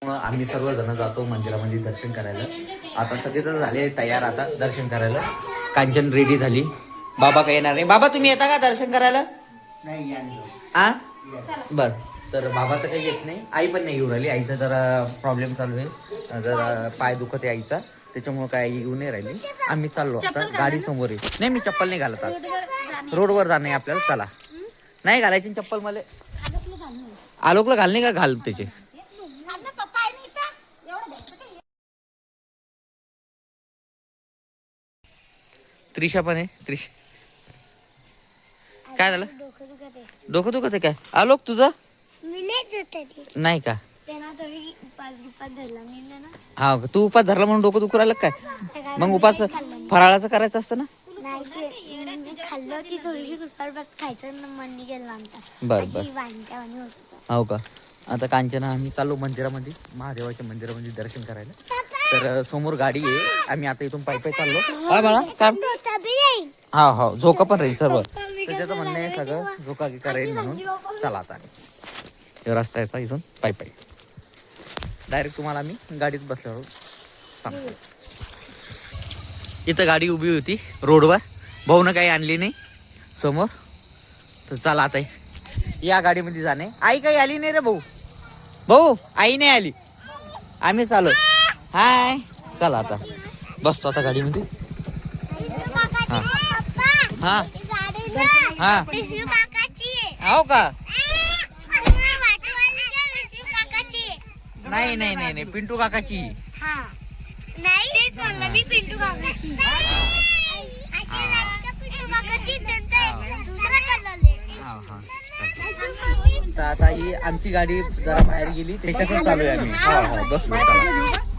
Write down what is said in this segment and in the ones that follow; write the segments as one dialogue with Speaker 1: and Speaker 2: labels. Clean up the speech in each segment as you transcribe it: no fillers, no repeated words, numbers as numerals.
Speaker 1: आम्ही सर्वजण जातो मंदिरामध्ये दर्शन करायला. आता सगळे तर झाले तयार आता दर्शन करायला. कांचन रेडी झाली. बाबा काही येणार नाही. बाबा तुम्ही येता का दर्शन करायला?
Speaker 2: नाही
Speaker 1: आ बर. तर बाबा तर काही येत नाही. आई पण नाही येऊ राहिली. आईचा जरा प्रॉब्लेम चालू आहे. जरा पाय दुखत आहे आईचा, त्याच्यामुळे काय येऊ नाही राहिली. आम्ही चाललो आता. गाडी समोर आहे. नाही मी चप्पल नाही घालत आज. रोडवर जाणे आपल्याला. चला. नाही घालायची चप्पल मला. आलोकला घालणे का घाल त्याचे. त्रिशा पण आहे. त्रिशा काय झालं? डोकं दुखत आहे काय? आलोक तुझं नाही का? हा तू उपास धरला म्हणून डोकं दुखू राहिलं काय? मग उपास फराळाचं करायचं असतं ना. बर बर. हो का? आता कांचना आम्ही चाललो मंदिरामध्ये, महादेवाच्या मंदिरामध्ये दर्शन करायला. तर समोर गाडी आहे. आम्ही आता इथून पायी पायी चाललो. हा मला काय? हा हा झोका पण राहील सर्व. त्याच्याचं म्हणणं आहे सगळं झोका राहील म्हणून. चला आता रस्ता येतात इथून पायी पायी. डायरेक्ट तुम्हाला आम्ही गाडीत बसल्यावर सांगतो. इथं गाडी उभी होती रोडवर. भाऊनं काही आणली नाही समोर. तर चला आता या गाडीमध्ये जाणे. आई काही आली नाही रे भाऊ. भाऊ आई नाही आली. आम्ही चालू. हाय चला आता बसतो आता गाडीमध्ये. हा हा हो का? नाही नाही नाही नाही पिंटू काकाची. तर आता ही आमची गाडी जरा बाहेर गेली, त्याच्यातच चालू आहे आम्ही. बस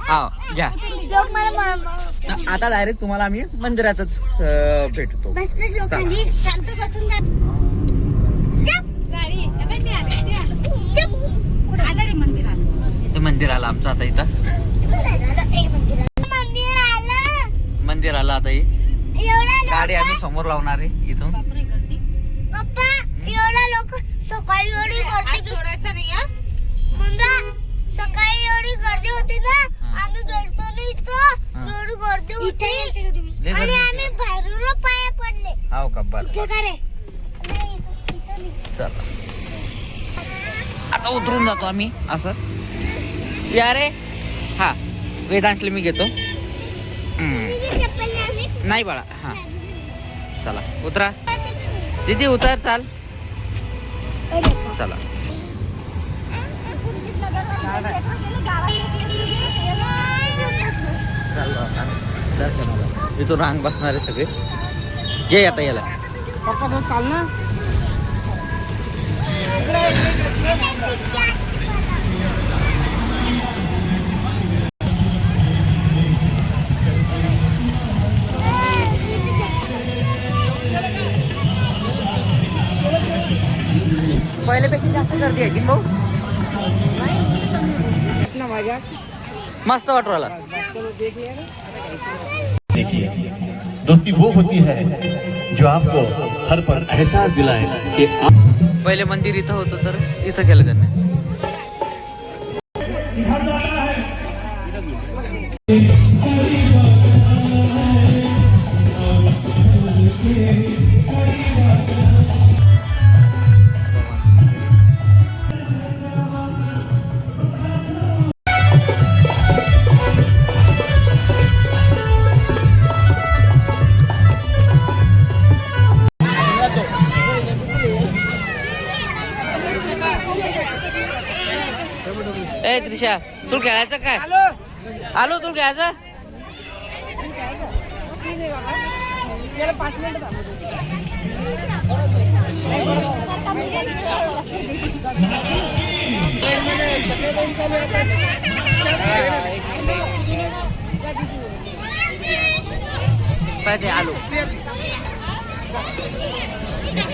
Speaker 1: हा घ्या. आता डायरेक्ट तुम्हाला आम्ही मंदिरातच भेटतो. मंदिर आलं आमचं आता. इथं मंदिर आलं आता. ही गाडी आम्ही समोर लावणार आहे इथून.
Speaker 3: एवढा लोक सकाळी एवढी गर्दी सोडायचं नाही. सकाळी एवढी गर्दी होती ना. आम्ही गेलतो ना इथं. एवढी गर्दी होती आणि आम्ही बाहेरून पाया पडले.
Speaker 1: हो का? बरं चला आता उतरून जातो आम्ही असं. या रे. हा वेदांशला मी घेतो. नाही बाळा. हा चला उतरा. दीदी उतर. चाल चला. दर्शनाला इथून रांग बसणारे सगळे. घे आता याला.
Speaker 2: पप्पा चाल ना.
Speaker 1: पहिल्यापेक्षा जास्त गर्दी आहे की भाऊ. मस्त वाटू राहिला.
Speaker 4: देखिए दोस्ती वो होती है जो आपको हर पल एहसास दिलाए कि आप.
Speaker 1: पहिले मंदिर इथं होतं तर इथं केलं त्यांनी. ए त्रिशा तुला खेळायचं काय? आलो तुला खेळायचं. आलो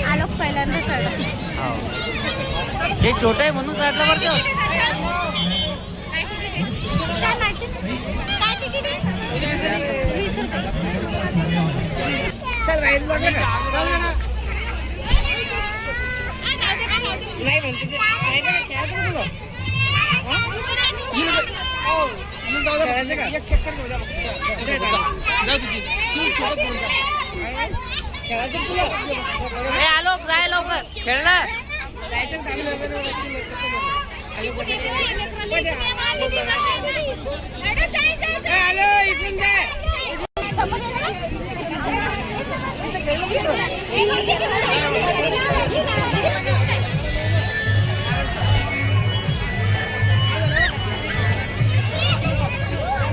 Speaker 3: आलोक पहिल्यांदा चढला.
Speaker 1: हे छोट आहे म्हणून चढलं बरं का.
Speaker 2: नाही म्हणते
Speaker 1: आलो जाय लवकर खेळणार.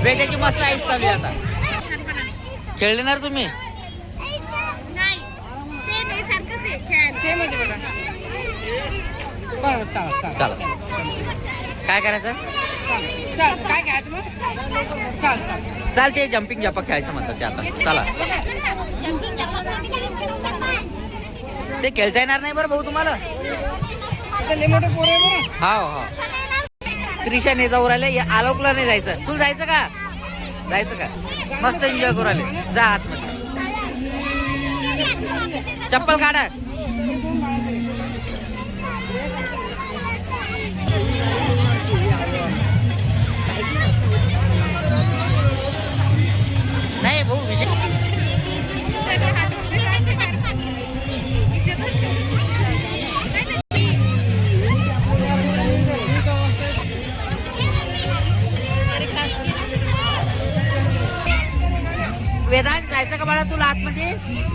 Speaker 1: वेगळ्याची मस्त आईस चालू आहे आता. खेळणार तुम्ही?
Speaker 3: नाही ते नाही सारखंच आहे खेळ सेम आहे बेटा.
Speaker 2: बरं चला चला
Speaker 1: चला काय करायचं?
Speaker 2: चल काय घ्यायचं मग? चल चल
Speaker 1: चालते जम्पिंग जपा खेळायचं म्हणतात ते आता. चला ते खेळता येणार नाही बरं भाऊ तुम्हाला.
Speaker 2: लय मोठे पोरं आहे बरं.
Speaker 1: हाव हा त्रिशा नाही जाऊ राहिले. आलोकला नाही जायचं. तुला जायचं का? जायचं का? मस्त एन्जॉय करू राहिले. जा आतमध्ये. चप्पल काढा. नाही भाऊ विषय वेदांत जायचं का बाळा तुला आतमध्ये?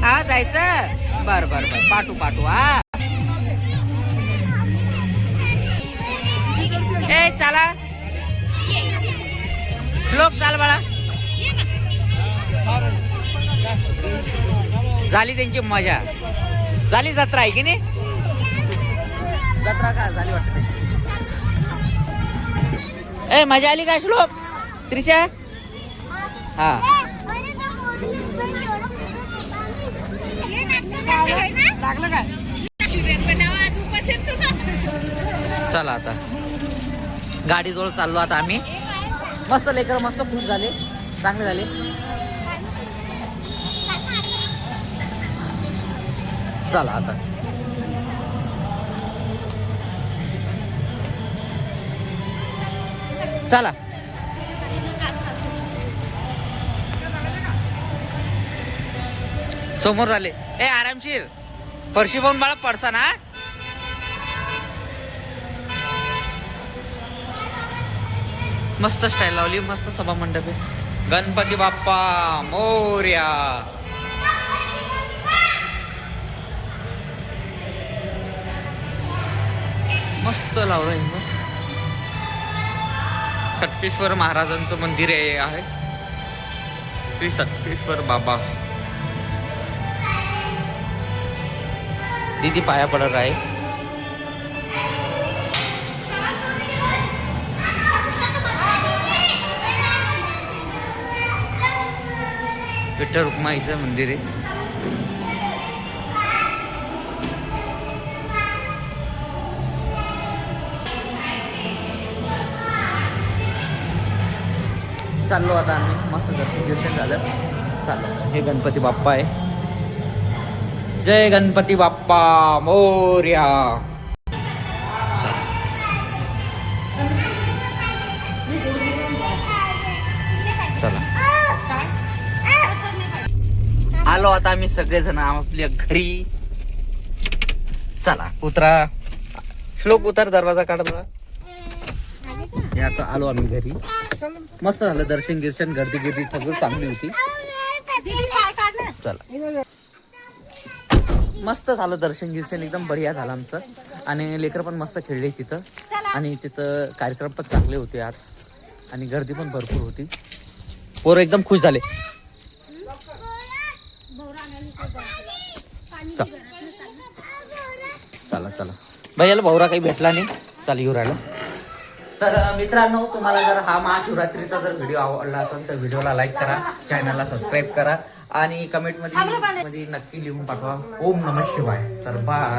Speaker 1: हा जायचं. बर बर बर पाठवू पाठवू. हा ए चला श्लोक चाल बाळा. झाली त्यांची मजा. झाली जत्रा आहे की नाही? जत्रा का झाली वाटत. ए मजा आली का श्लोक? त्रिशा हा
Speaker 2: लागलं काय?
Speaker 1: चला आता गाडीजवळ चाललो आता आम्ही. मस्त लेकर मस्त खुश झाले. चांगले झाले. चला आता चला समोर झाले. ए आरामशीर फरशी पाहून बाळा पडसा ना. मस्त स्टाईल लावली. मस्त सभा मंडप आहे. गणपती बाप्पा मोरया. मस्त लावलंय. खटकेश्वर महाराजांचं मंदिर आहे. श्री सटकेश्वर बाबा. दीदी पाया पडत आहे. विठ्ठल रुक्माईचं मंदिर आहे. चाललो आता आम्ही. मस्त दर्शन झालं. चाललो. हे गणपती बाप्पा आहे. जय गणपती बाप्पा मोरया. चला आलो आता आम्ही सगळेजण आपल्या घरी. चला उतरा. श्लोक उतर. दरवाजा काढ बघा. हे आता आलो आम्ही घरी. मस्त झालं दर्शन गिर्शन. गर्दी गिर्दी सगळं चांगली होती. चला मस्त झालं दर्शन गिर्शन. एकदम बढिया झालं आमचं. आणि लेकर पण मस्त खेळले तिथं. आणि तिथं कार्यक्रम पण चांगले होते आज. आणि गर्दी पण भरपूर होती. पोरं एकदम खुश झाले. चला चला भैयाला भाऊरा काही भेटला नाही. चला येऊ राहिला. तर मित्रांनो तुम्हाला जर हा महाशिवरात्रीचा जर व्हिडिओ आवडला असेल तर व्हिडिओला लाईक करा. चॅनलला सबस्क्राईब करा. आणि कमेंट मध्ये नक्की लिहून पाठवा ओम नमः शिवाय. तर बाय.